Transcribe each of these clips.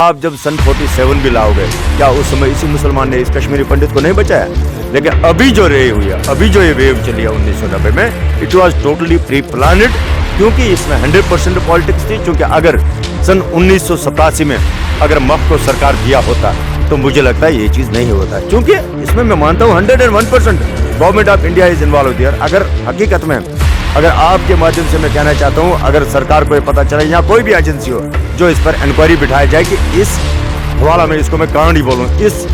आप जब सन 47 भी लाओगे, क्या उस समय इसी मुसलमान ने इस कश्मीरी पंडित को नहीं बचाया? लेकिन अभी जो रही हुई है, अभी जो ये वेव चली है 1990 में, इट वॉज टोटली प्री प्लानिड, क्योंकि इसमें 100% पॉलिटिक्स थी। क्योंकि अगर सन 1987 में अगर मफ को सरकार दिया होता तो मुझे लगता है ये चीज नहीं होता, क्योंकि इसमें मैं मानता हूँ 101% government of India is involve here. अगर हकीकत में, अगर आपके माध्यम से मैं कहना चाहता हूँ, अगर सरकार को ये पता चले या कोई भी एजेंसी हो जो इस पर इंक्वायरी बिठाई जाए कि इस हवाला में, इसको मैं कांड ही बोलूँ, इस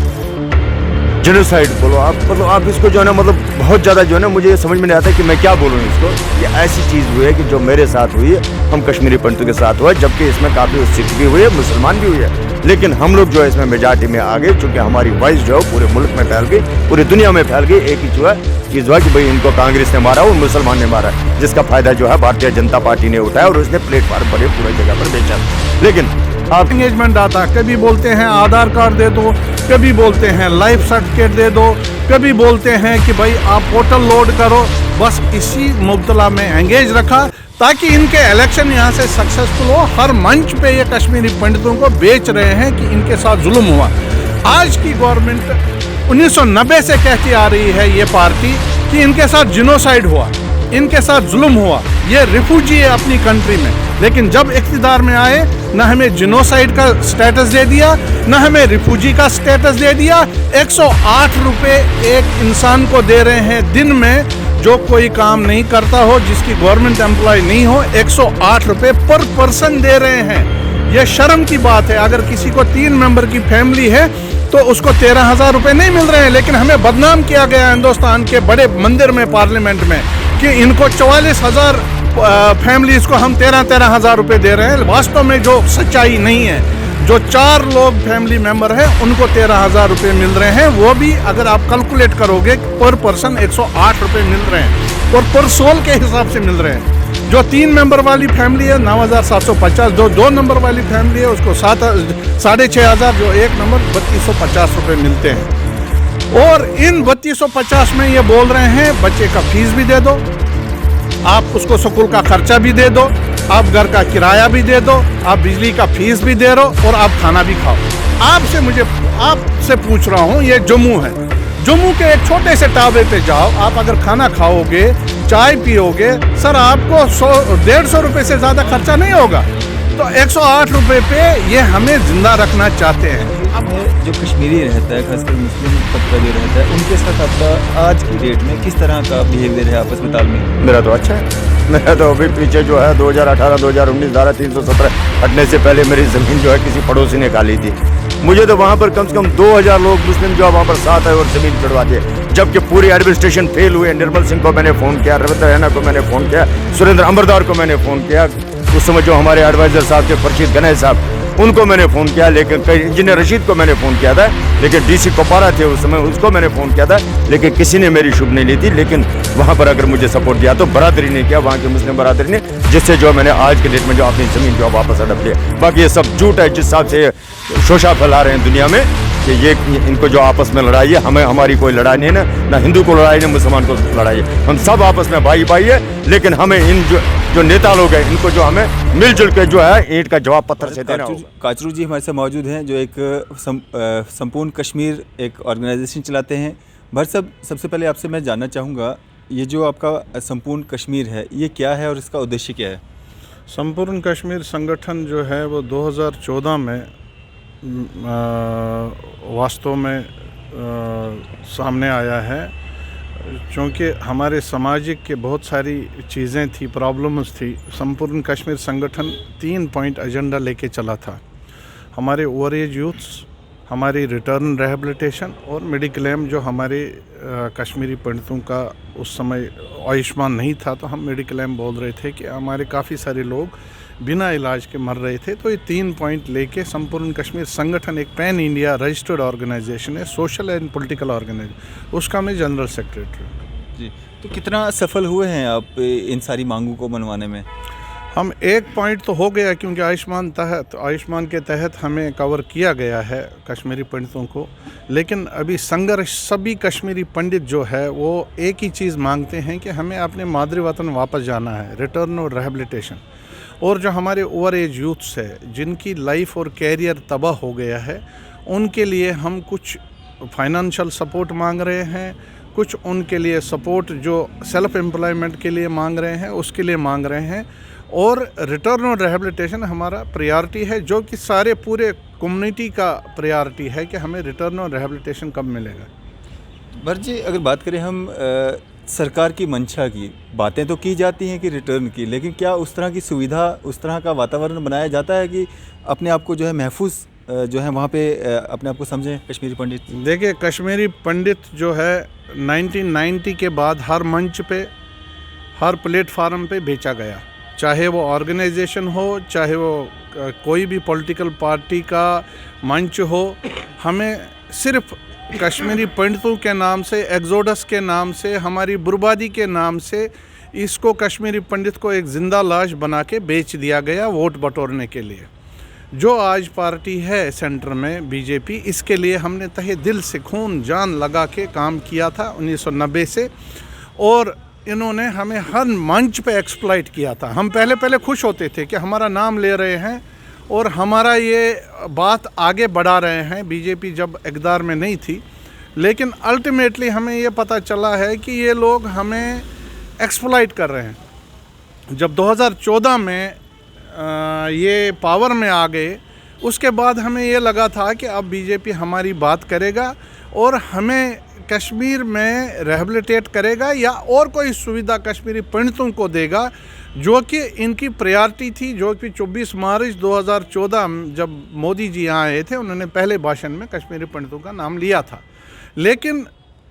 जेनोसाइड बोलो आप, मतलब आप इसको जो है ना, मतलब बहुत ज़्यादा जो है ना, मुझे ये समझ में नहीं आता कि मैं क्या बोलूँ इसको। ये ऐसी चीज़ हुई है कि जो मेरे साथ हुई है, हम कश्मीरी पंडितों के साथ हुआ है, जबकि इसमें काफ़ी सिख भी हुई है, मुसलमान भी हुई है, लेकिन हम लोग जो है इसमें मेजॉरिटी में आ गए, चूँकि हमारी वॉइस जो है पूरे मुल्क में फैल गई, पूरी दुनिया में फैल गई। एक ही जो है चीज़ हुआ कि भाई इनको कांग्रेस ने मारा, वो मुसलमान ने मारा, जिसका फायदा जो है भारतीय जनता पार्टी ने उठाया और उसने प्लेटफार्म पर पूरी जगह पर बेचा। लेकिन आप एंगेजमेंट आता, कभी बोलते हैं आधार कार्ड दे दो, कभी बोलते हैं लाइफ सर्टिफिकेट दे दो, कभी बोलते हैं कि भाई आप पोर्टल लोड करो। बस इसी मुब्तला में एंगेज रखा ताकि इनके इलेक्शन यहाँ से सक्सेसफुल हो। हर मंच पे ये कश्मीरी पंडितों को बेच रहे हैं कि इनके साथ जुल्म हुआ। आज की गवर्नमेंट 1990 से कहती आ रही है ये पार्टी कि इनके साथ जिनोसाइड हुआ, इनके साथ जुल्म हुआ, ये रिफ्यूजी है अपनी कंट्री में। लेकिन जब इख्तिदार में आए, न हमें जिनोसाइड का स्टेटस दे दिया, न हमें रिफ्यूजी का स्टेटस दे दिया। 108 रुपये एक इंसान को दे रहे हैं दिन में, जो कोई काम नहीं करता हो, जिसकी गवर्नमेंट एम्प्लॉय नहीं हो, 108 रुपये पर पर्सन दे रहे हैं। यह शर्म की बात है। अगर किसी को 3 मेंबर की फैमिली है तो उसको 13,000 रुपये नहीं मिल रहे हैं। लेकिन हमें बदनाम किया गया हिंदुस्तान के बड़े मंदिर में, पार्लियामेंट में, कि इनको 44,000 फैमिलीज को हम 13,000 रुपये दे रहे हैं। वास्तव में जो सच्चाई नहीं है, जो 4 लोग फैमिली मेंबर हैं उनको 13,000 रुपये मिल रहे हैं। वो भी अगर आप कैलकुलेट करोगे पर पर्सन 108 रुपये मिल रहे हैं और पर सोल के हिसाब से मिल रहे हैं। जो 3 मेंबर वाली फैमिली है 9,750, जो 2 नंबर वाली फैमिली है उसको 6,500, जो 1 नंबर 3,250 रुपये मिलते हैं। और इन 3,250 में ये बोल रहे हैं बच्चे का फीस भी दे दो, आप उसको स्कूल का खर्चा भी दे दो, आप घर का किराया भी दे दो, आप बिजली का फीस भी दे दो और आप खाना भी खाओ। आपसे पूछ रहा हूँ, ये जम्मू है, जम्मू के एक छोटे से टावे पे जाओ, आप अगर खाना खाओगे, चाय पियोगे, सर आपको 150 रुपये से ज़्यादा खर्चा नहीं होगा। तो 108 रुपये पे ये हमें जिंदा रखना चाहते हैं। अब जो कश्मीरी रहता है, खासकर मुस्लिम तबका जो रहता है, उनके साथ आपका आज की डेट में किस तरह का बिहेवियर है, आपस में तालमेल? मेरा तो अच्छा है। मेरा तो अभी पीछे जो है 2018-2019 धारा 317 हटने से पहले मेरी ज़मीन जो है किसी पड़ोसी ने खा ली थी। मुझे तो वहाँ पर कम से कम 2,000 लोग मुस्लिम जो है वहाँ पर साथ आए और ज़मीन छुड़वा दिए, जबकि पूरी एडमिनिस्ट्रेशन फेल हुए। निर्मल सिंह को मैंने फ़ोन किया, रविंद्र रैना को मैंने फ़ोन किया, सुरेंद्र अंबरदार को मैंने फ़ोन किया, उस समय जो हमारे एडवाइज़र साहब थे फरशीद गनई साहब, उनको मैंने फ़ोन किया, लेकिन कई इंजीनियर रशीद को मैंने फ़ोन किया था, लेकिन डीसी कोपारा थे उस समय, उसको मैंने फ़ोन किया था, लेकिन किसी ने मेरी शुभ नहीं ली थी। लेकिन वहाँ पर अगर मुझे सपोर्ट दिया तो बरादरी ने किया, वहाँ की मुस्लिम बरादरी ने, जिससे जो मैंने आज के डेट में जो अपनी ज़मीन जो वापस हड़प लिया। बाकी ये सब झूठ है, जिस हिसाब से शोषा फैला रहे हैं दुनिया में कि ये इनको जो आपस में लड़ाई है, हमें हमारी कोई लड़ाई नहीं है, ना हिंदू को लड़ाई, ना मुसलमान को लड़ाई है, हम सब आपस में भाई भाई है। लेकिन हमें इन जो नेता लोग हैं, इनको जो हमें मिलजुल के जो है ईंट का जवाब पत्थर से देना होगा। काचरू जी हमारे साथ मौजूद हैं, जो एक संपूर्ण कश्मीर एक ऑर्गेनाइजेशन चलाते हैं। भट्ट साहब, सबसे पहले आपसे मैं जानना चाहूँगा, ये जो आपका संपूर्ण कश्मीर है, ये क्या है और इसका उद्देश्य क्या है? संपूर्ण कश्मीर संगठन जो है वो 2014 में वास्तव में सामने आया है, क्योंकि हमारे सामाजिक के बहुत सारी चीज़ें थी, प्रॉब्लम्स थी। संपूर्ण कश्मीर संगठन 3 पॉइंट एजेंडा लेके चला था। हमारे ओवर एज यूथ्स, हमारी रिटर्न रिहेबिलिटेशन और मेडिक्लेम, जो हमारे कश्मीरी पंडितों का उस समय आयुष्मान नहीं था, तो हम मेडिक्लेम बोल रहे थे कि हमारे काफ़ी सारे लोग बिना इलाज के मर रहे थे। तो ये 3 पॉइंट लेके संपूर्ण कश्मीर संगठन एक पैन इंडिया रजिस्टर्ड ऑर्गेनाइजेशन है, सोशल एंड पॉलिटिकल ऑर्गेनाइजेशन, उसका मैं जनरल सेक्रेटरी हूँ। जी, तो कितना सफल हुए हैं आप इन सारी मांगों को मनवाने में? हम 1 पॉइंट तो हो गया, क्योंकि आयुष्मान के तहत हमें कवर किया गया है कश्मीरी पंडितों को। लेकिन अभी संघर्ष, सभी कश्मीरी पंडित जो है वो एक ही चीज़ मांगते हैं कि हमें अपने मातृ वतन वापस जाना है, रिटर्न और रिहेबिलिटेशन। और जो हमारे ओवर एज यूथ्स है जिनकी लाइफ और कैरियर तबाह हो गया है, उनके लिए हम कुछ फाइनेंशियल सपोर्ट मांग रहे हैं, कुछ उनके लिए सपोर्ट जो सेल्फ एम्प्लॉयमेंट के लिए मांग रहे हैं उसके लिए मांग रहे हैं, और रिटर्न ऑन रिहेबिलिटेशन हमारा प्रायोरिटी है, जो कि सारे पूरे कम्युनिटी का प्रायोरिटी है कि हमें रिटर्न ऑन रिहेबिलिटेशन कब मिलेगा। भरत जी, अगर बात करें हम सरकार की मंशा की, बातें तो की जाती हैं कि रिटर्न की, लेकिन क्या उस तरह की सुविधा, उस तरह का वातावरण बनाया जाता है कि अपने आप को जो है महफूज जो है वहाँ पे अपने आप को समझें कश्मीरी पंडित? देखिए, कश्मीरी पंडित जो है 1990 के बाद हर मंच पे, हर प्लेटफार्म पे बेचा गया, चाहे वो ऑर्गेनाइजेशन हो, चाहे वो कोई भी पॉलिटिकल पार्टी का मंच हो। हमें सिर्फ कश्मीरी पंडितों के नाम से, एक्सोडस के नाम से, हमारी बर्बादी के नाम से इसको कश्मीरी पंडित को एक ज़िंदा लाश बना के बेच दिया गया वोट बटोरने के लिए। जो आज पार्टी है सेंटर में बीजेपी, इसके लिए हमने तहे दिल से खून जान लगा के काम किया था 1990 से, और इन्होंने हमें हर मंच पे एक्सप्लॉइट किया था। हम पहले खुश होते थे कि हमारा नाम ले रहे हैं और हमारा ये बात आगे बढ़ा रहे हैं, बीजेपी जब इक़्तिदार में नहीं थी। लेकिन अल्टीमेटली हमें ये पता चला है कि ये लोग हमें एक्सप्लॉइट कर रहे हैं। जब 2014 में ये पावर में आ गए, उसके बाद हमें ये लगा था कि अब बीजेपी हमारी बात करेगा और हमें कश्मीर में रिहेबिलिटेट करेगा या और कोई सुविधा कश्मीरी पंडितों को देगा, जो कि इनकी प्रायोरिटी थी। जो कि 24 मार्च 2014 जब मोदी जी यहाँ आए थे, उन्होंने पहले भाषण में कश्मीरी पंडितों का नाम लिया था, लेकिन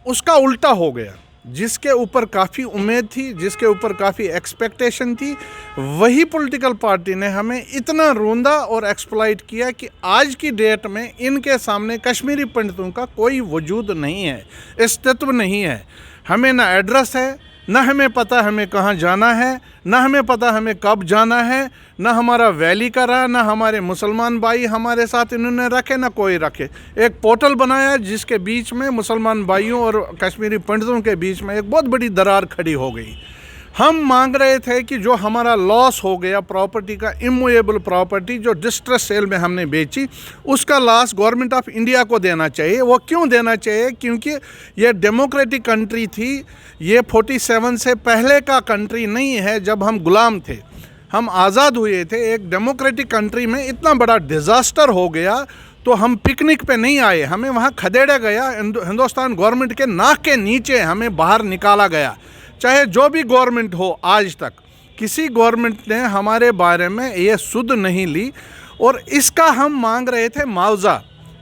उसका उल्टा हो गया। जिसके ऊपर काफ़ी उम्मीद थी, जिसके ऊपर काफ़ी एक्सपेक्टेशन थी, वही पॉलिटिकल पार्टी ने हमें इतना रोंदा और एक्सप्लॉइट किया कि आज की डेट में इनके सामने कश्मीरी पंडितों का कोई वजूद नहीं है, अस्तित्व नहीं है। हमें ना एड्रेस है, ना हमें पता हमें कहाँ जाना है, ना हमें पता हमें कब जाना है, ना हमारा वैली का रहा, ना हमारे मुसलमान भाई हमारे साथ इन्होंने रखे, ना कोई रखे। एक पोर्टल बनाया जिसके बीच में मुसलमान भाइयों और कश्मीरी पंडितों के बीच में एक बहुत बड़ी दरार खड़ी हो गई। हम मांग रहे थे कि जो हमारा लॉस हो गया प्रॉपर्टी का, इमूवेबल प्रॉपर्टी जो डिस्ट्रेस सेल में हमने बेची, उसका लॉस गवर्नमेंट ऑफ इंडिया को देना चाहिए। वो क्यों देना चाहिए? क्योंकि ये डेमोक्रेटिक कंट्री थी, ये 47 से पहले का कंट्री नहीं है जब हम गुलाम थे। हम आज़ाद हुए थे एक डेमोक्रेटिक कंट्री में। इतना बड़ा डिज़ास्टर हो गया तो हम पिकनिक पे नहीं आए, हमें वहाँ खदेड़ा गया। हिंदुस्तान गवर्नमेंट के नाक के नीचे हमें बाहर निकाला गया। चाहे जो भी गवर्नमेंट हो, आज तक किसी गवर्नमेंट ने हमारे बारे में ये सुध नहीं ली, और इसका हम मांग रहे थे मुआवजा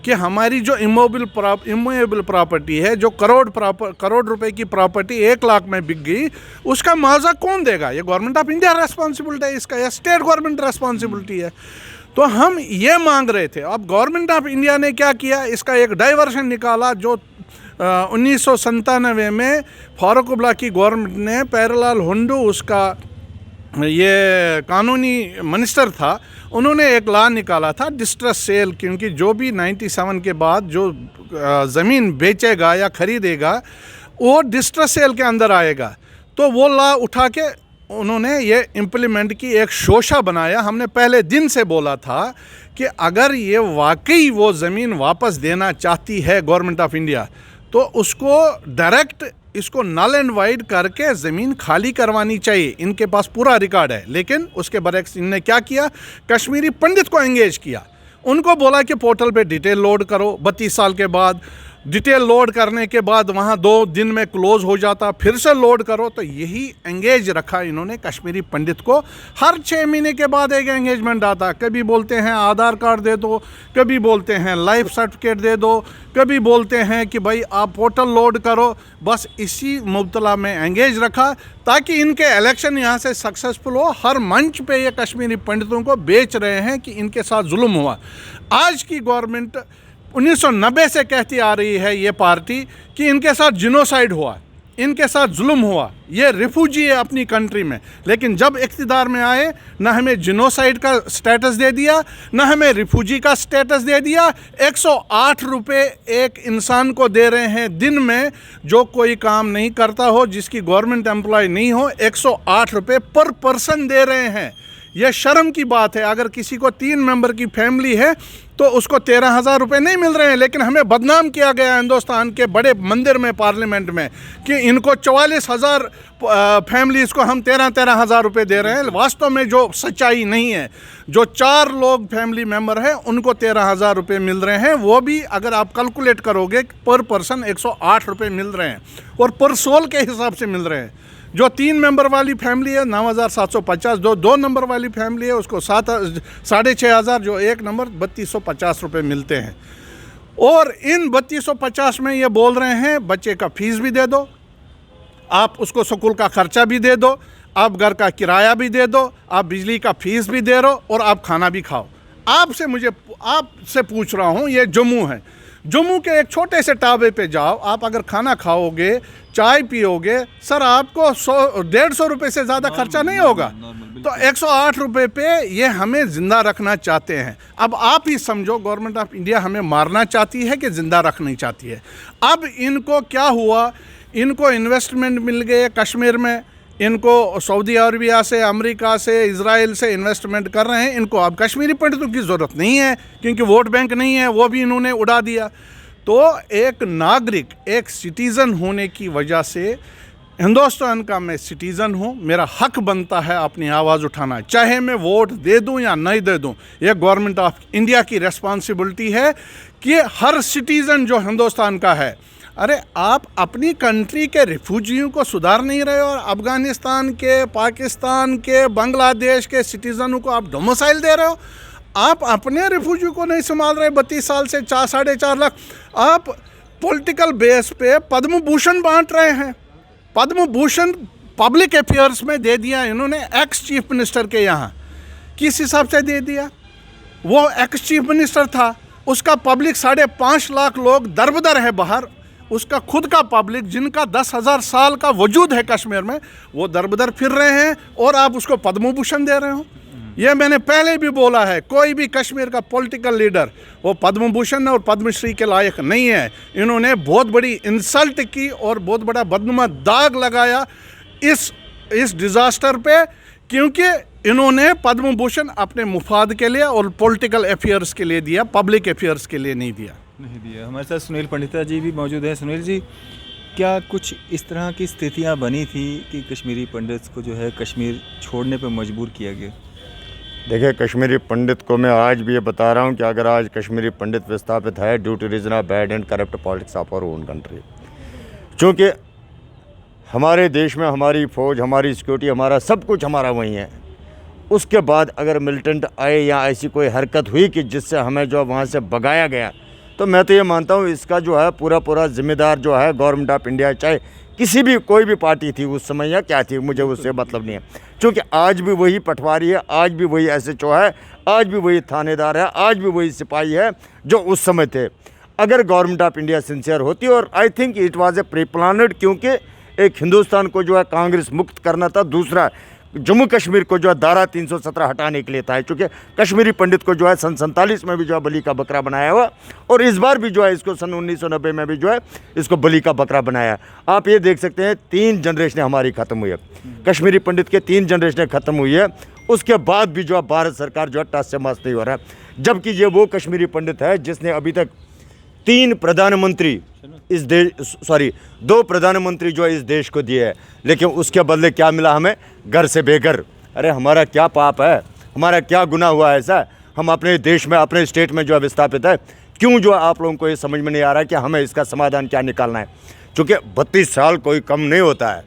कि हमारी जो इमूवेबल प्रॉपर्टी है, जो करोड़ रुपए की प्रॉपर्टी 1 लाख में बिक गई, उसका मुआवजा कौन देगा? ये गवर्नमेंट ऑफ इंडिया रेस्पॉन्सिबिलिटी है इसका, या स्टेट गवर्नमेंट रेस्पॉन्सिबिलिटी है? तो हम ये मांग रहे थे। अब गवर्नमेंट ऑफ इंडिया ने क्या किया, इसका एक डाइवर्शन निकाला। जो 1997 में फारूकुल्लाह की गवर्नमेंट ने, प्यारेलाल हुंडू उसका ये कानूनी मिनिस्टर था, उन्होंने एक लॉ निकाला था डिस्ट्रेस सेल, क्योंकि जो भी 97 के बाद जो ज़मीन बेचेगा या ख़रीदेगा वो डिस्ट्रेस सेल के अंदर आएगा। तो वो लॉ उठा के उन्होंने ये इम्प्लीमेंट की, एक शोशा बनाया। हमने पहले दिन से बोला था कि अगर ये वाकई वो ज़मीन वापस देना चाहती है गवर्नमेंट ऑफ इंडिया, तो उसको डायरेक्ट इसको नल एंड वाइड करके ज़मीन खाली करवानी चाहिए। इनके पास पूरा रिकॉर्ड है। लेकिन उसके बरक्स इनने क्या किया, कश्मीरी पंडित को एंगेज किया, उनको बोला कि पोर्टल पे डिटेल लोड करो। 32 साल के बाद डिटेल लोड करने के बाद वहाँ 2 दिन में क्लोज हो जाता, फिर से लोड करो। तो यही एंगेज रखा इन्होंने कश्मीरी पंडित को। हर 6 महीने के बाद एक एंगेजमेंट आता। कभी बोलते हैं आधार कार्ड दे दो, कभी बोलते हैं लाइफ सर्टिफिकेट दे दो, कभी बोलते हैं कि भाई आप पोर्टल लोड करो। बस इसी मुब्तला में एंगेज रखा ताकि इनके इलेक्शन यहाँ से सक्सेसफुल हो। हर मंच पे ये कश्मीरी पंडितों को बेच रहे हैं कि इनके साथ जुल्म हुआ। आज की गवर्नमेंट 1990 से कहती आ रही है ये पार्टी कि इनके साथ जिनोसाइड हुआ, इनके साथ जुल्म हुआ, ये रिफ्यूजी है अपनी कंट्री में। लेकिन जब इख्तिदार में आए, ना हमें जिनोसाइड का स्टेटस दे दिया, ना हमें रिफ्यूजी का स्टेटस दे दिया। 108 रुपये एक इंसान को दे रहे हैं दिन में, जो कोई काम नहीं करता हो, जिसकी गवर्नमेंट एम्प्लॉय नहीं हो। 108 रुपये पर पर्सन दे रहे हैं। यह शर्म की बात है। अगर किसी को 3 मेंबर की फैमिली है तो उसको 13,000 रुपये नहीं मिल रहे हैं, लेकिन हमें बदनाम किया गया हिंदुस्तान के बड़े मंदिर में, पार्लियामेंट में, कि इनको 44,000 फैमिलीज़ को हम 13,000 रुपये दे रहे हैं। वास्तव में जो सच्चाई नहीं है, जो 4 लोग फैमिली मेंबर हैं उनको 13,000 रुपये मिल रहे हैं। वो भी अगर आप कैलकुलेट करोगे पर पर्सन 108 रुपये मिल रहे हैं, और पर सोल के हिसाब से मिल रहे हैं। जो 3 मेंबर वाली फैमिली है 9,750, जो 2 नंबर वाली फैमिली है उसको 6,500, जो 1 नंबर 3,250 रुपये मिलते हैं। और इन 3,250 में ये बोल रहे हैं बच्चे का फीस भी दे दो, आप उसको स्कूल का खर्चा भी दे दो, आप घर का किराया भी दे दो, आप बिजली का फीस भी दे रहो, और आप खाना भी खाओ। आपसे पूछ रहा हूँ, ये जम्मू है, जम्मू के एक छोटे से ढाबे पे जाओ, आप अगर खाना खाओगे, चाय पियोगे, सर आपको 150 रुपये से ज़्यादा खर्चा नहीं होगा। तो 108 रुपये पे ये हमें ज़िंदा रखना चाहते हैं। अब आप ही समझो, गवर्नमेंट ऑफ इंडिया हमें मारना चाहती है कि ज़िंदा रखना चाहती है। अब इनको क्या हुआ, इनको इन्वेस्टमेंट मिल गए कश्मीर में, इनको सऊदी अरबिया से, अमेरिका से, इजराइल से इन्वेस्टमेंट कर रहे हैं। इनको अब कश्मीरी पंडितों की ज़रूरत नहीं है, क्योंकि वोट बैंक नहीं है, वो भी इन्होंने उड़ा दिया। तो एक नागरिक, एक सिटीज़न होने की वजह से, हिंदुस्तान का मैं सिटीज़न हूँ, मेरा हक बनता है अपनी आवाज़ उठाना, चाहे मैं वोट दे दूँ या नहीं दे दूँ। यह गवर्नमेंट ऑफ इंडिया की रिस्पॉन्सिबिलिटी है कि हर सिटीज़न जो हिंदुस्तान का है, अरे आप अपनी कंट्री के रिफ्यूजियों को सुधार नहीं रहे हो, और अफ़गानिस्तान के, पाकिस्तान के, बांग्लादेश के सिटीज़नों को आप डोमिसाइल दे रहे हो। आप अपने रिफ्यूजी को नहीं संभाल रहे 32 साल से, 4-4.5 लाख। आप पॉलिटिकल बेस पे पद्म भूषण बांट रहे हैं। पद्म भूषण पब्लिक अफेयर्स में दे दिया इन्होंने एक्स चीफ मिनिस्टर के यहाँ। किस हिसाब से दे दिया? वो एक्स चीफ मिनिस्टर था, उसका पब्लिक 5.5 लाख लोग दरबदर है बाहर, उसका खुद का पब्लिक जिनका 10,000 साल का वजूद है कश्मीर में, वो दरबदर फिर रहे हैं, और आप उसको पद्म भूषण दे रहे हो। ये मैंने पहले भी बोला है, कोई भी कश्मीर का पॉलिटिकल लीडर वो पद्म भूषण और पद्मश्री के लायक नहीं है। इन्होंने बहुत बड़ी इंसल्ट की और बहुत बड़ा बदनुमा दाग लगाया इस डिज़ास्टर पे, क्योंकि इन्होंने पद्म भूषण अपने मुफाद के लिए और पॉलिटिकल अफेयर्स के लिए दिया, पब्लिक अफेयर्स के लिए नहीं दिया। हमारे साथ सुनील पंडिता जी भी मौजूद हैं। सुनील जी, क्या कुछ इस तरह की स्थितियां बनी थी कि कश्मीरी पंडित को जो है कश्मीर छोड़ने पर मजबूर किया गया? देखिए, कश्मीरी पंडित को मैं आज भी ये बता रहा हूँ कि अगर आज कश्मीरी पंडित विस्थापित है due to reason of bad and corrupt politics of our own country, क्योंकि हमारे देश में हमारी फ़ौज, हमारी सिक्योरिटी, हमारा सब कुछ हमारा वहीं है। उसके बाद अगर मिलिटेंट आए या ऐसी कोई हरकत हुई कि जिससे हमें जो वहाँ से भगाया गया, तो मैं तो ये मानता हूँ इसका जो है पूरा जिम्मेदार जो है गवर्नमेंट ऑफ इंडिया, चाहे किसी भी कोई भी पार्टी थी उस समय या क्या थी, मुझे उससे मतलब नहीं है। क्योंकि आज भी वही पटवारी है, आज भी वही एसएचओ है, आज भी वही थानेदार है, आज भी वही सिपाही है जो उस समय थे। अगर गवर्नमेंट ऑफ इंडिया सिंसियर होती, और I think it was a pre planned, क्योंकि एक हिंदुस्तान को जो है कांग्रेस मुक्त करना था, दूसरा जम्मू कश्मीर को जो है धारा 317 हटाने के लिए था, क्योंकि कश्मीरी पंडित को जो है सन 47 में भी जो है बलि का बकरा बनाया हुआ, और इस बार भी जो है इसको सन 1990 में भी जो है इसको बलि का बकरा बनाया। आप ये देख सकते हैं 3 जनरेशनें हमारी ख़त्म हुई है, कश्मीरी पंडित के 3 जनरेशनें ख़त्म हुई है। उसके बाद भी जो है भारत सरकार जो है टस से मस नहीं हो रहा है, जबकि ये वो कश्मीरी पंडित है जिसने अभी तक 2 प्रधानमंत्री जो है इस देश को दिए है, लेकिन उसके बदले क्या मिला हमें? घर से बेघर। अरे हमारा क्या पाप है, हमारा क्या गुनाह हुआ है ऐसा? हम अपने देश में, अपने स्टेट में जो है विस्थापित है, क्यों जो है आप लोगों को ये समझ में नहीं आ रहा है कि हमें इसका समाधान क्या निकालना है? क्योंकि 32 साल कोई कम नहीं होता है।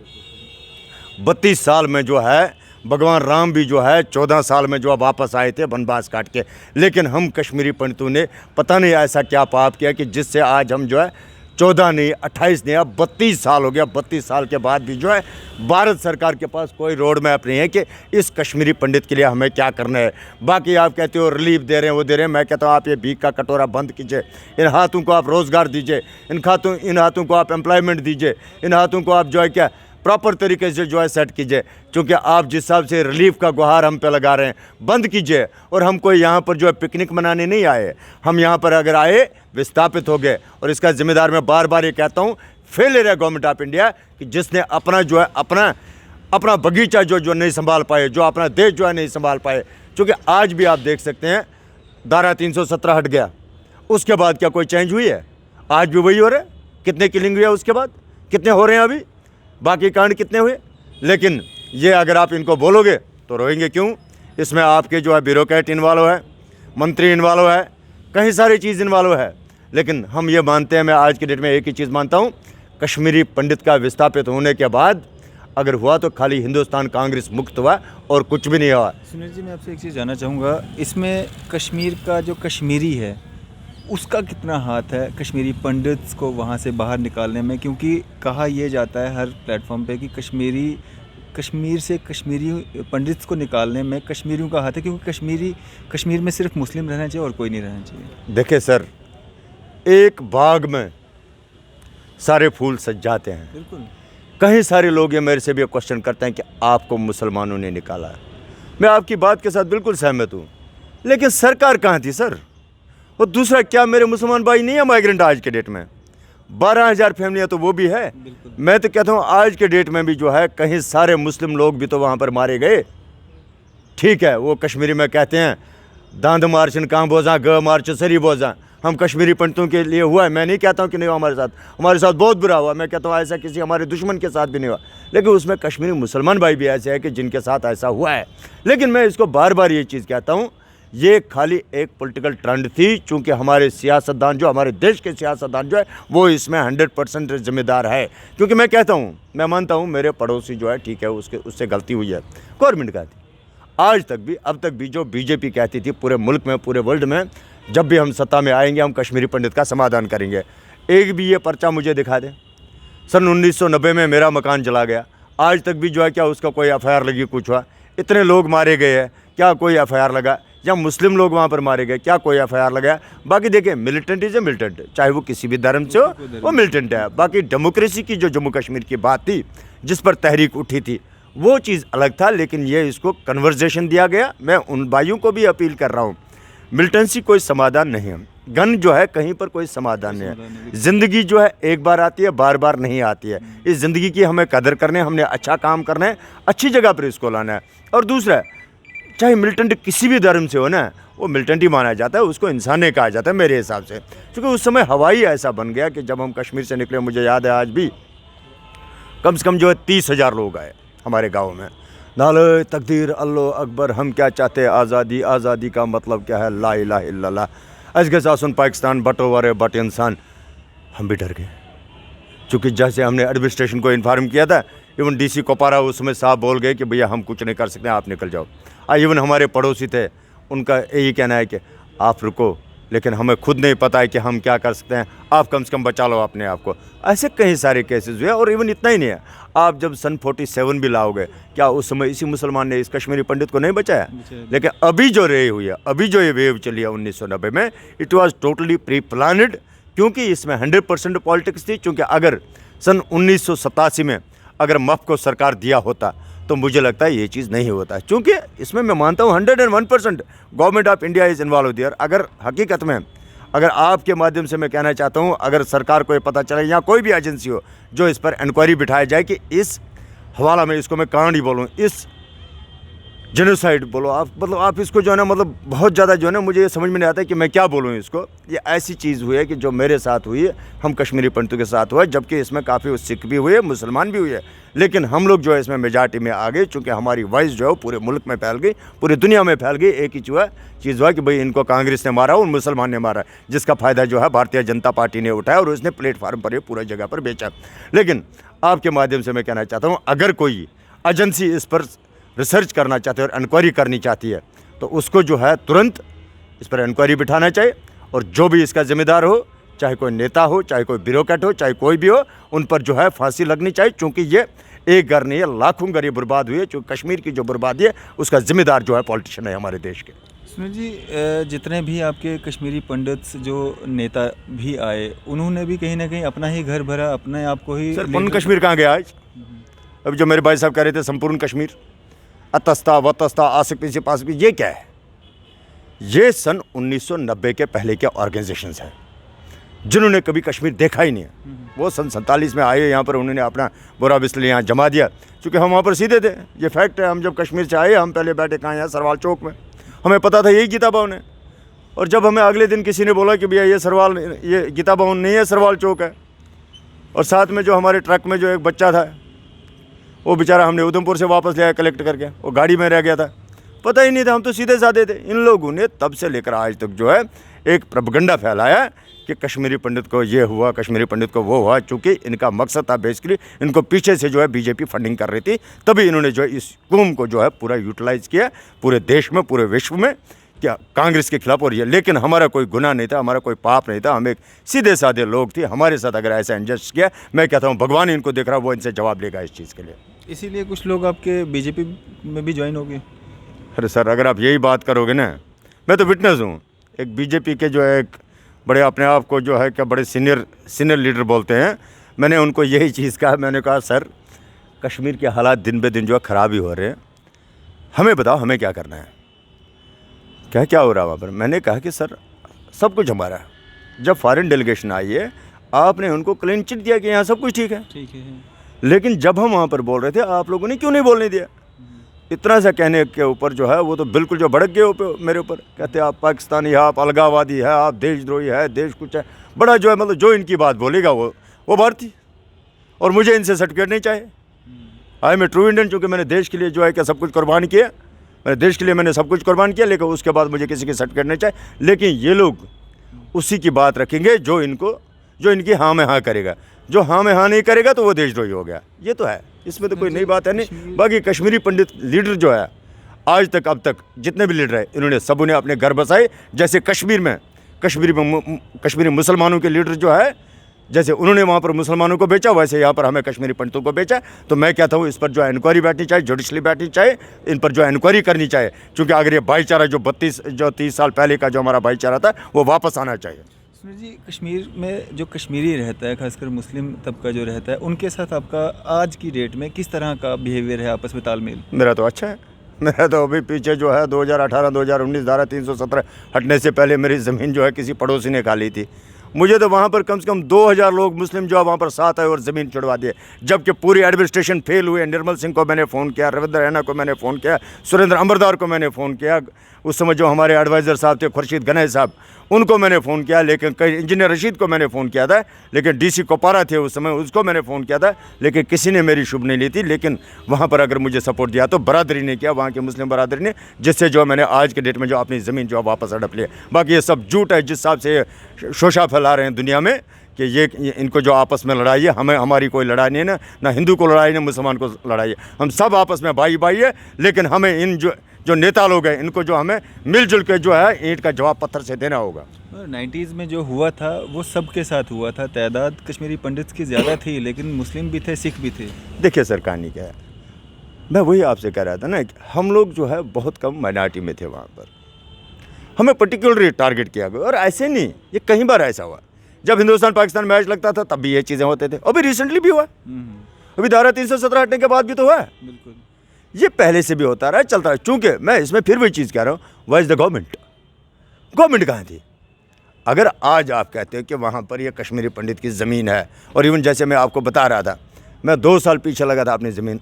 32 साल में जो है भगवान राम भी जो है 14 साल में जो है वापस आए थे वनवास काट के, लेकिन हम कश्मीरी पंडितों ने पता नहीं ऐसा क्या पाप किया कि जिससे आज हम जो है 14 नहीं, 28 नहीं, अब 32 साल हो गया। 32 साल के बाद भी जो है भारत सरकार के पास कोई रोड मैप नहीं है कि इस कश्मीरी पंडित के लिए हमें क्या करना है। बाकी आप कहते हो रिलीफ दे रहे हैं, वो दे रहे हैं, मैं कहता हूँ आप ये भीख का कटोरा बंद कीजिए, इन हाथों को आप रोज़गार दीजिए, इन हाथों को आप एम्प्लॉयमेंट दीजिए, इन हाथों को आप जो है क्या प्रॉपर तरीके से जो है सेट कीजिए, क्योंकि आप जिस हिसाब से रिलीफ का गुहार हम पे लगा रहे हैं, बंद कीजिए। और हम कोई यहाँ पर जो है पिकनिक मनाने नहीं आए, हम यहाँ पर अगर आए विस्थापित हो गए, और इसका जिम्मेदार मैं बार बार ये कहता हूँ फेलियर है गवर्नमेंट ऑफ इंडिया कि जिसने अपना जो है अपना अपना बगीचा जो नहीं संभाल पाए, जो अपना देश जो है नहीं संभाल पाए। क्योंकि आज भी आप देख सकते हैं धारा 317 हट गया, उसके बाद क्या कोई चेंज हुई है? आज भी वही हो रहा है। कितने किलिंग हुए उसके बाद, कितने हो रहे हैं अभी, बाकी कांड कितने हुए? लेकिन ये अगर आप इनको बोलोगे तो रोएंगे क्यों? इसमें आपके जो है ब्यूरोक्रेट इन्वॉल्व है, मंत्री इन्वॉल्व है, कई सारी चीज़ इन्वॉल्व है। लेकिन हम ये मानते हैं, मैं आज की डेट में एक ही चीज़ मानता हूँ, कश्मीरी पंडित का विस्थापित होने के बाद अगर हुआ तो खाली हिंदुस्तान कांग्रेस मुक्त हुआ और कुछ भी नहीं हुआ। सुनील जी, मैं आपसे एक चीज़ जानना चाहूँगा, इसमें कश्मीर का जो कश्मीरी है उसका कितना हाथ है कश्मीरी पंडित्स को वहाँ से बाहर निकालने में? क्योंकि कहा यह जाता है हर प्लेटफॉर्म पे कि कश्मीर से कश्मीरी पंडित्स को निकालने में कश्मीरियों का हाथ है, क्योंकि कश्मीर में सिर्फ मुस्लिम रहना चाहिए और कोई नहीं रहना चाहिए। देखिए सर, एक बाग में सारे फूल सज जाते हैं। बिल्कुल। कई सारे लोग ये मेरे से भी क्वेश्चन करते हैं कि आपको मुसलमानों ने निकाला है। मैं आपकी बात के साथ बिल्कुल सहमत हूँ, लेकिन सरकार कहाँ थी सर? और दूसरा, क्या मेरे मुसलमान भाई नहीं है माइग्रेंट आज के डेट में? 12,000 फैमिलियाँ तो वो भी है। मैं तो कहता हूँ आज के डेट में भी जो है कहीं सारे मुस्लिम लोग भी तो वहाँ पर मारे गए। ठीक है, वो कश्मीरी में कहते हैं दांद मार्चन कहाँ बोझा ग मार्च सरी बोझा। हम कश्मीरी पंडितों के लिए हुआ है, मैं नहीं कहता हूँ कि नहीं हुआ, हमारे साथ बहुत बुरा हुआ। मैं कहता हूँ ऐसा किसी हमारे दुश्मन के साथ भी नहीं हुआ, लेकिन उसमें कश्मीरी मुसलमान भाई भी ऐसे हैं कि जिनके साथ ऐसा हुआ है। लेकिन मैं इसको बार बार ये चीज़ कहता हूँ, ये खाली एक पॉलिटिकल ट्रेंड थी। चूँकि हमारे सियासतदान जो, हमारे देश के सियासतदान जो है वो इसमें 100% जिम्मेदार है। क्योंकि मैं कहता हूँ, मैं मानता हूँ मेरे पड़ोसी जो है, ठीक है, उससे गलती हुई है, गवर्नमेंट का थी। आज तक भी, अब तक भी जो बीजेपी कहती थी पूरे मुल्क में, पूरे वर्ल्ड में, जब भी हम सत्ता में आएंगे हम कश्मीरी पंडित का समाधान करेंगे। एक भी ये पर्चा मुझे दिखा दे। सन 1990 में मेरा मकान जला गया, आज तक भी जो है क्या उसका कोई एफआईआर लगी, कुछ हुआ? इतने लोग मारे गए हैं, क्या कोई एफआईआर लगा? या मुस्लिम लोग वहाँ पर मारे गए, क्या कोई एफआईआर लगा? बाकी देखिए, मिलिटेंट इज ए मिलिटेंट, चाहे वो किसी भी धर्म से हो, वो मिलिटेंट है। बाकी डेमोक्रेसी की जो जम्मू कश्मीर की बात थी, जिस पर तहरीक उठी थी, वो चीज़ अलग था। लेकिन ये इसको कन्वर्जेशन दिया गया। मैं उन भाइयों को भी अपील कर रहा हूँ, मिलिटेंसी कोई समाधान नहीं है, गन जो है कहीं पर कोई समाधान नहीं है। ज़िंदगी जो है एक बार आती है, बार बार नहीं आती है। इस ज़िंदगी की हमें कदर करने, हमने अच्छा काम करना है, अच्छी जगह पर इसको लाना है। और दूसरा, चाहे मिलिटेंट किसी भी धर्म से हो ना, वो मिलिटेंट ही माना जाता है, उसको इंसान नहीं कहा जाता है मेरे हिसाब से। क्योंकि उस समय हवा ही ऐसा बन गया कि जब हम कश्मीर से निकले, मुझे याद है आज भी, कम से कम जो है 30,000 लोग आए हमारे गाँव में। नाले तकदीर अल्लाह अकबर, हम क्या चाहते हैं? आज़ादी। आज़ादी का मतलब क्या है? ला इलाहा इल्लल्लाह। ऐसे सासन पाकिस्तान बटोवर बट इंसान। हम भी डर गए, चूँकि जैसे हमने एडमिनिस्ट्रेशन को इन्फॉर्म किया था, इवन डीसी कोपारा उस समय साहब बोल गए कि भैया हम कुछ नहीं कर सकते, आप निकल जाओ। इवन हमारे पड़ोसी थे, उनका यही कहना है कि आप रुको, लेकिन हमें खुद नहीं पता है कि हम क्या कर सकते हैं, आप कम से कम बचा लो अपने आप को। ऐसे कई सारे केसेस हुए। और इवन इतना ही नहीं है, आप जब सन 47 भी लाओगे, क्या उस समय इसी मुसलमान ने इस कश्मीरी पंडित को नहीं बचाया? लेकिन अभी जो रही हुई है, अभी जो ये वेव चली है 1990 में, it was totally pre planned. क्योंकि इसमें 100% पॉलिटिक्स थी। क्योंकि अगर सन 1987 में अगर मफ को सरकार दिया होता तो मुझे लगता है ये चीज़ नहीं होता। क्योंकि इसमें मैं मानता हूँ 101% government of India is involve there. अगर हकीकत में, अगर आपके माध्यम से मैं कहना चाहता हूँ, अगर सरकार को ये पता चले या कोई भी एजेंसी हो जो इस पर इंक्वायरी बिठाया जाए कि इस हवाला में, इसको मैं कांड ही बोलूँ, इस जेनोसाइड बोलो आप, मतलब आप इसको जो है ना, मतलब बहुत ज़्यादा जो है ना, मुझे ये समझ में नहीं आता है कि मैं क्या बोलूँ इसको। ये ऐसी चीज़ हुई है कि जो मेरे साथ हुई है, हम कश्मीरी पंडितों के साथ हुआ है, जबकि इसमें काफ़ी सिख भी हुए, मुसलमान भी हुए, लेकिन हम लोग जो है इसमें मेजॉरिटी में आ गए। चूँकि हमारी वॉइस जो है पूरे मुल्क में फैल गई, पूरी दुनिया में फैल गई। एक ही चीज़ हुआ कि भाई इनको कांग्रेस ने मारा, उन मुसलमान ने मारा, जिसका फ़ायदा जो है भारतीय जनता पार्टी ने उठाया और उसने प्लेटफार्म पर ये पूरा जगह पर बेचा। लेकिन आपके माध्यम से मैं कहना चाहता हूँ, अगर कोई एजेंसी इस पर रिसर्च करना चाहती है और इंक्वायरी करनी चाहती है, तो उसको जो है तुरंत इस पर इंक्वायरी बिठाना चाहिए। और जो भी इसका जिम्मेदार हो, चाहे कोई नेता हो, चाहे कोई ब्यूरोक्रेट हो, चाहे कोई भी हो, उन पर जो है फांसी लगनी चाहिए। क्योंकि ये एक घर नहीं है, लाखों घर ये बर्बाद हुई है। जो कश्मीर की जो बर्बादी है, उसका जिम्मेदार जो है पॉलिटिशियन है हमारे देश के। सुनील जी, जितने भी आपके कश्मीरी पंडित जो नेता भी आए, उन्होंने भी कहीं ना कहीं अपना ही घर भरा, अपने आप को ही। सर पूर्ण कश्मीर कहाँ गया आज? अभी जो मेरे भाई साहब कह रहे थे संपूर्ण कश्मीर, अतस्ता वतस्ता आसिक पीछे पास, ये क्या है? ये सन 1990 के पहले के ऑर्गेनाइजेशंस हैं। जिन्होंने कभी कश्मीर देखा ही नहीं है। वो सन 47 में आए यहाँ पर, उन्होंने अपना बोरा बिस्तर यहाँ जमा दिया, क्योंकि हम वहाँ पर सीधे थे। ये फैक्ट है। हम जब कश्मीर से आए, हम पहले बैठे कहाँ, यहाँ सरवाल चौक में। हमें पता था यही गीता भवन है। और जब हमें अगले दिन किसी ने बोला कि भैया ये गीता भवन नहीं है, सरवाल चौक है, और साथ में जो हमारे ट्रक में जो एक बच्चा था, वो बेचारा हमने उधमपुर से वापस ले आया कलेक्ट करके, वो गाड़ी में रह गया था, पता ही नहीं था। हम तो सीधे साधे थे। इन लोगों ने तब से लेकर आज तक जो है एक प्रोपेगेंडा फैलाया कि कश्मीरी पंडित को ये हुआ, कश्मीरी पंडित को वो हुआ। चूँकि इनका मकसद था बेसिकली, इनको पीछे से जो है बीजेपी फंडिंग कर रही थी, तभी इन्होंने जो है इस कुम को जो है पूरा यूटिलाइज़ किया पूरे देश में, पूरे विश्व में, क्या कांग्रेस के खिलाफ। और ये, लेकिन हमारा कोई गुनाह नहीं था, हमारा कोई पाप नहीं था, हम एक सीधे साधे लोग थे। हमारे साथ अगर ऐसा इंजस्ट किया, मैं कहता हूँ भगवान इनको देख रहा, वो इनसे जवाब लेगा इस चीज़ के लिए। इसीलिए कुछ लोग आपके बीजेपी में भी ज्वाइन हो गए। अरे सर, अगर आप यही बात करोगे ना, मैं तो विटनेस हूँ। एक बीजेपी के जो है एक बड़े अपने आप को जो है क्या बड़े सीनियर लीडर बोलते हैं, मैंने उनको यही चीज़ कहा। मैंने कहा सर, कश्मीर के हालात दिन बे दिन जो है ख़राब ही हो रहे हैं, हमें बताओ हमें क्या करना है, क्या हो रहा है वहाँ पर। मैंने कहा कि सर सब कुछ हमारा है। जब फॉरेन डेलीगेशन आई है, आपने उनको क्लीन चिट दिया कि यहाँ सब कुछ ठीक है, लेकिन जब हम वहाँ पर बोल रहे थे, आप लोगों ने क्यों नहीं बोलने दिया। इतना सा कहने के ऊपर जो है वो तो बिल्कुल जो भड़क गए मेरे ऊपर। कहते आप पाकिस्तानी है, आप अलगाववादी है, आप देशद्रोही है, देश कुछ है, बड़ा जो है मतलब जो इनकी बात बोलेगा वो भारतीय, और मुझे इनसे सर्टिफिकेट नहीं चाहिए। I am a true Indian, चूँकि मैंने देश के लिए जो है क्या सब कुछ कुर्बान किया, मैंने देश के लिए मैंने सब कुछ कुर्बान किया, लेकिन उसके बाद मुझे किसी की सर्टिफिकेट नहीं चाहिए। लेकिन ये लोग उसी की बात रखेंगे जो इनकी हाँ में हाँ करेगा। जो हाँ में हाँ नहीं करेगा तो वो देशद्रोही हो गया। ये तो है, इसमें तो कोई नई बात है नहीं। बाकी कश्मीरी पंडित लीडर जो है आज तक, अब तक जितने भी लीडर हैं, इन्होंने सबों ने अपने घर बसाए। जैसे कश्मीरी मुसलमानों के लीडर जो है, जैसे उन्होंने वहाँ पर मुसलमानों को बेचा, वैसे यहाँ पर हमें कश्मीरी पंडितों को बेचा। तो मैं कहता हूँ इस पर जो है इंक्वायरी बैठनी चाहिए, जुडिशली बैठनी चाहिए, इन पर जो है इंक्वायरी करनी चाहिए। क्योंकि अगर ये भाईचारा जो 30 साल पहले का जो हमारा भाईचारा था, वो वापस आना चाहिए। सुनील जी, कश्मीर में जो कश्मीरी रहता है, खासकर मुस्लिम तबका जो रहता है, उनके साथ आपका आज की डेट में किस तरह का बिहेवियर है, आपस में तालमेल? मेरा तो अच्छा है। मेरा तो अभी पीछे जो है 2018-2019 धारा 317 हटने से पहले मेरी ज़मीन जो है किसी पड़ोसी ने खा ली थी। मुझे तो वहाँ पर कम से कम 2000 लोग मुस्लिम जो है वहाँ पर साथ आए और ज़मीन छुड़वा दिए, जबकि पूरी एडमिनिस्ट्रेशन फेल हुई। निर्मल सिंह को मैंने फ़ोन किया, रविंद्र रैना को मैंने फ़ोन किया, सुरेंद्र अमरदार को मैंने फ़ोन किया, उस समय जो हमारे एडवाइज़र साहब थे खुर्शीद गनई साहब, उनको मैंने फ़ोन किया, लेकिन कई इंजीनियर रशीद को मैंने फ़ोन किया था, लेकिन डीसी कोपारा थे उस समय, उसको मैंने फ़ोन किया था, लेकिन किसी ने मेरी शुभ नहीं ली थी। लेकिन वहाँ पर अगर मुझे सपोर्ट दिया तो बरादरी ने किया, वहाँ की मुस्लिम बरादरी ने, जिससे जो मैंने आज के डेट में जो अपनी ज़मीन जो है वापस हड़प लिया। बाकी ये सब झूठ है, जिस हिसाब से शोशा फैला रहे हैं दुनिया में कि ये इनको जो आपस में लड़ाई है, हमारी कोई लड़ाई नहीं है ना हिंदू को लड़ाई ना मुसलमान को लड़ाई है। हम सब आपस में भाई भाई है, लेकिन हमें इन जो नेता लोग हैं, इनको जो हमें मिलजुल के जो है ईंट का जवाब पत्थर से देना होगा। 90s में जो हुआ था वो सबके साथ हुआ था। तादाद कश्मीरी पंडित की ज़्यादा थी, लेकिन मुस्लिम भी थे, सिख भी थे। देखिए सर, कहानी क्या है, मैं वही आपसे कह रहा था ना, हम लोग जो है बहुत कम माइनॉरिटी में थे वहाँ पर, हमें पर्टिकुलरली टारगेट किया गया। और ऐसे नहीं, ये कई बार ऐसा हुआ, जब हिंदुस्तान पाकिस्तान मैच लगता था तब भी ये चीज़ें होते थे। अभी रिसेंटली भी हुआ, अभी धारा 317 हटने के बाद भी तो हुआ। बिल्कुल, ये पहले से भी होता रहा, चलता रहा। चूँकि मैं इसमें फिर वही चीज़ कह रहा हूँ, वाइज द गवर्नमेंट कहाँ थी? अगर आज आप कहते हो कि वहाँ पर ये कश्मीरी पंडित की ज़मीन है, और इवन जैसे मैं आपको बता रहा था, मैं 2 साल पीछे लगा था अपनी ज़मीन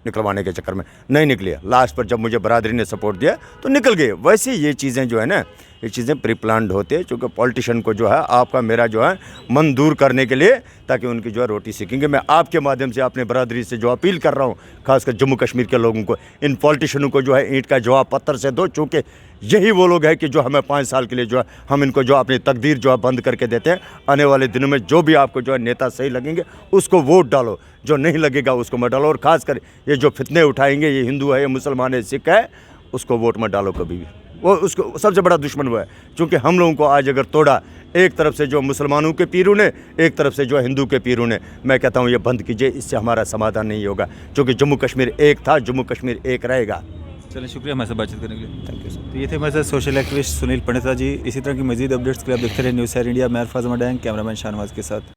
निकलवाने के चक्कर में, नहीं निकली। लास्ट पर जब मुझे बरादरी ने सपोर्ट दिया तो निकल गए। वैसे ये चीज़ें जो है ना, ये चीज़ें प्री प्लान्ड होती है, चूँकि पॉलिटिशियन को जो है आपका मेरा जो है मन दूर करने के लिए, ताकि उनकी जो है रोटी सीखेंगे। मैं आपके माध्यम से अपने बरादरी से जो अपील कर रहा हूँ, खासकर जम्मू कश्मीर के लोगों को, इन पॉलिटिशियनों को जो है ईंट का जवाब पत्थर से दो। चूँकि यही वो लोग हैं कि जो हमें 5 साल के लिए जो है हम इनको जो अपनी तकदीर जो है बंद करके देते हैं। आने वाले दिनों में जो भी आपको जो है नेता सही लगेंगे उसको वोट डालो, जो नहीं लगेगा उसको मत डालो। और ख़ासकर ये जो फितने उठाएंगे, ये हिंदू है, ये मुसलमान है, सिख है, उसको वोट मत डालो कभी भी। वो उसको सबसे बड़ा दुश्मन वो है। क्योंकि हम लोगों को आज अगर तोड़ा, एक तरफ से जो मुसलमानों के पीरों ने, एक तरफ से जो हिंदू के पीरों ने, मैं कहता हूँ ये बंद कीजिए, इससे हमारा समाधान नहीं होगा। क्योंकि जम्मू कश्मीर एक था, जम्मू कश्मीर एक रहेगा। चलिए, शुक्रिया हमारे साथ बातचीत करने के लिए। Thank you sir. तो ये थे हमारे साथ सोशल एक्टिविस्ट सुनील पंडिता जी। इसी तरह की मज़ीद अपडेट्स के लिए आप देखते रहे न्यूज़ शेयर इंडिया। मैं अरफाज मडैंग, कैमरामैन शाहनवाज के साथ।